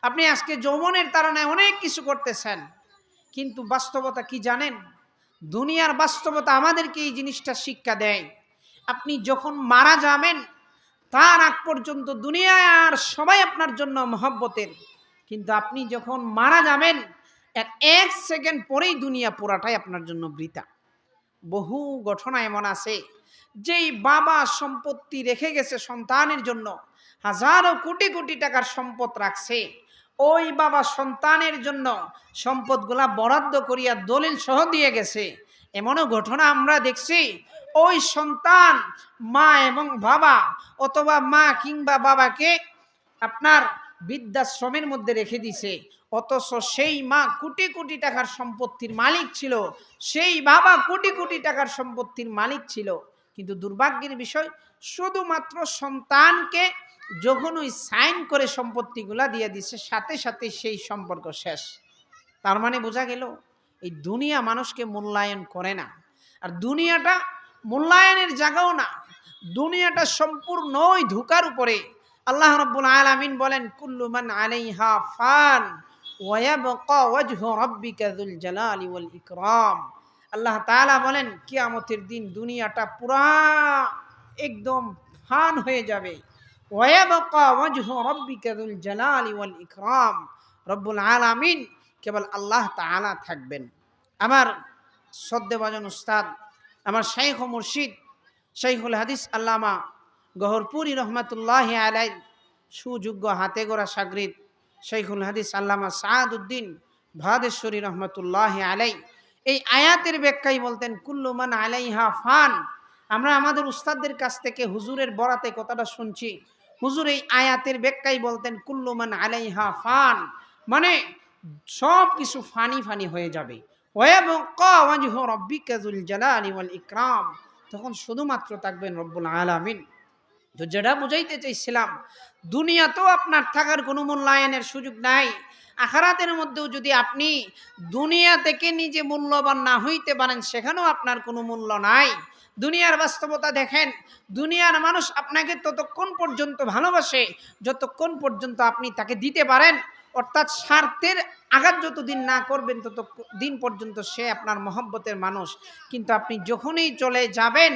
আপনি আজকে যৌবনের তাড়নায় অনেক কিছু করতেছেন, কিন্তু বাস্তবতা কি জানেন? দুনিয়ার বাস্তবতা আমাদেরকে এই জিনিসটা শিক্ষা দেয়। আপনি যখন মারা যাবেন তার আগ পর্যন্ত দুনিয়ায় আর সবাই আপনার জন্য মহব্বতের, কিন্তু আপনি যখন মারা যাবেন এর 1 সেকেন্ড পরেই দুনিয়া পুরাটাই আপনার জন্য বৃথা। বহু ঘটনা এমন আছে, যেই বাবা সম্পত্তি রেখে গেছে সন্তানের জন্য, হাজারো কোটি কোটি টাকার সম্পদ রাখছে, ওই বাবা সন্তানের জন্য সম্পদগুলা বরাদ্দ করিয়া দলিল সহ দিয়ে গেছে। এমনও ঘটনা আমরা দেখছি, ওই সন্তান মা এবং বাবা অথবা মা কিংবা বাবাকে আপনার বৃদ্ধাশ্রমের মধ্যে রেখে দিছে, অথচ সেই মা কোটি কোটি টাকার সম্পত্তির মালিক ছিল, সেই বাবা কোটি কোটি টাকার সম্পত্তির মালিক ছিল। কিন্তু দুর্ভাগ্যের বিষয়, শুধুমাত্র সন্তানকে যখন ওই সাইন করে সম্পত্তিগুলা দিয়ে দিছে, সাথে সাথে সেই সম্পর্ক শেষ। তার মানে বোঝা গেল এই দুনিয়া মানুষকে মূল্যায়ন করে না। আর দুনিয়াটা মূল্যায়নের জায়গাও না, দুনিয়াটা সম্পূর্ণই ধোঁকার উপরে। আল্লাহ রাব্বুল আলামিন বলেন, কুল্লু মান আলাইহা ফান ওয়া ইয়াবকা ওয়াজহু রাব্বিকা যুল জালালি ওয়াল ইকরাম। আল্লাহ তাআলা বলেন, কিয়ামতের দিন দুনিয়াটা পুরা একদম ফান হয়ে যাবে। ওয়া ইয়াবকা ওয়াজহু রাব্বিকা যুল জালালি ওয়াল ইকরাম। রব্বুল আলামিন কেবল আল্লাহ তাআলা থাকবেন। আমার শ্রদ্ধেভাজন উস্তাদ, আমার শাইখ ও মুর্শিদ, শাইখুল হাদিস আল্লামা গহরপুরি রহমাতুল্লাহি আলাইহি সুযোগ্য হাতে গড়া শাগরিদ শাইখুল হাদিস আল্লামা সাআদউদ্দিন ভাদেশ্বরী রহমাতুল্লাহি আলাইহি এই আয়াতের ব্যাখ্যাই বলতেন, কুল্লু মান আলাইহা ফান। আমরা আমাদের উস্তাদদের কাছ থেকে হুজুরের বরাতে কথাটা শুনছি, হুজুর এই আয়াতের ব্যাখ্যাই বলতেন, কুল্লু মান আলাইহা ফান, মানে সব কিছু ফানি ফানি হয়ে যাবে। ওয়ায়াবকা ওয়াজহু রাব্বিকা যুল জালালি ওয়াল ইকরাম, তখন শুধুমাত্র থাকবেন রব্বুল আলামিন। তো যেটা বুঝাইতে চাইছিলাম, দুনিয়াতেও আপনার থাকার কোনো মূল্যায়নের সুযোগ নাই। আখিরাতের মধ্যেও যদি আপনি দুনিয়া থেকে নিজে মূল্যবান না হইতে পারেন, সেখানেও আপনার কোনো মূল্য নাই। দুনিয়ার বাস্তবতা দেখেন, দুনিয়ার মানুষ আপনাকে ততক্ষণ পর্যন্ত ভালোবাসে যতক্ষণ পর্যন্ত আপনি তাকে দিতে পারেন, অর্থাৎ স্বার্থের আঘাত যতদিন না করবেন ততদিন পর্যন্ত সে আপনার মহব্বতের মানুষ। কিন্তু আপনি যখনই চলে যাবেন,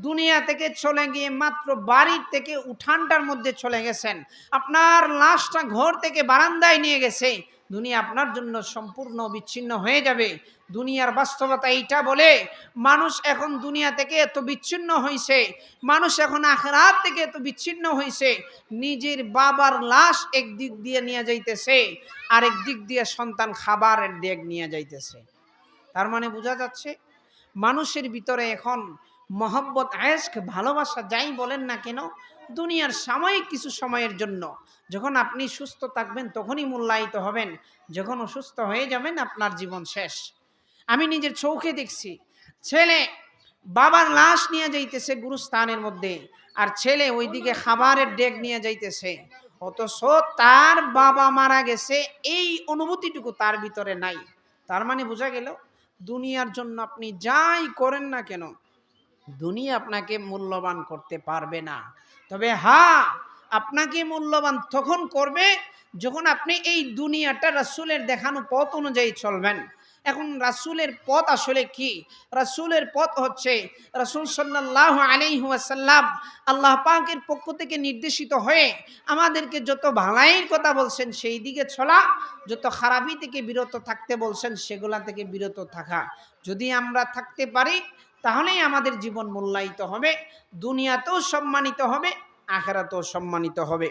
দুনিয়া থেকে চলে গিয়ে মাত্র বাড়ির থেকে উঠানটার মধ্যে চলে গেছেন, আপনার লাশটা ঘর থেকে বারান্দায় নিয়ে গেছে, দুনিয়া আপনার জন্য সম্পূর্ণ বিচ্ছিন্ন হয়ে যাবে। দুনিয়ার বাস্তবতা এইটা বলে, মানুষ এখন দুনিয়া থেকে এত বিচ্ছিন্ন হয়েছে, মানুষ এখন আখিরাত থেকে এত বিচ্ছিন্ন হয়েছে, নিজের বাবার লাশ একদিক দিয়ে নিয়ে যাইতেছে, আরেক দিক দিয়ে সন্তান খাবারের ডেগ নিয়ে যাইতেছে। তার মানে বোঝা যাচ্ছে মানুষের ভিতরে এখন মহব্বত, আয়েশক, ভালোবাসা যাই বলেন না কেন, দুনিয়ার সাময়িক কিছু সময়ের জন্য। যখন আপনি সুস্থ থাকবেন তখনই মূল্যায়িত হবেন, যখন অসুস্থ হয়ে যাবেন আপনার জীবন শেষ। আমি নিজের চোখে দেখছি, ছেলে বাবার লাশ নিয়ে যাইতেছে গুরুস্থানের মধ্যে, আর ছেলে ওইদিকে খাবারের ডেগ নিয়ে যাইতেছে, অথচ তার বাবা মারা গেছে এই অনুভূতিটুকু তার ভিতরে নাই। তার মানে বোঝা গেল দুনিয়ার জন্য আপনি যাই করেন না কেন, দুনিয়া আপনাকে মূল্যবান করতে পারবে না। তবে হ্যাঁ, আপনাকে মূল্যবান তখন করবে যখন আপনি এই দুনিয়াটা রাসূলের দেখানো পথ অনুযায়ী চলবেন। এখন রাসূলের পথ আসলে কি? রাসূলের পথ হচ্ছে রাসূল সাল্লাল্লাহু আলাইহি ওয়াসাল্লাম আল্লাহ পাকের পক্ষ থেকে নির্দেশিত হয়ে আমাদেরকে যত ভালাইয়ের কথা বলছেন সেই দিকে চলা, যত খারাপি থেকে বিরত থাকতে বলছেন সেগুলা থেকে বিরত থাকা। যদি আমরা থাকতে পারি তাহলেই আমাদের জীবন মূল্যায়িত হবে, দুনিয়াতেও সম্মানিত হবে, আখিরাতেও সম্মানিত হবে।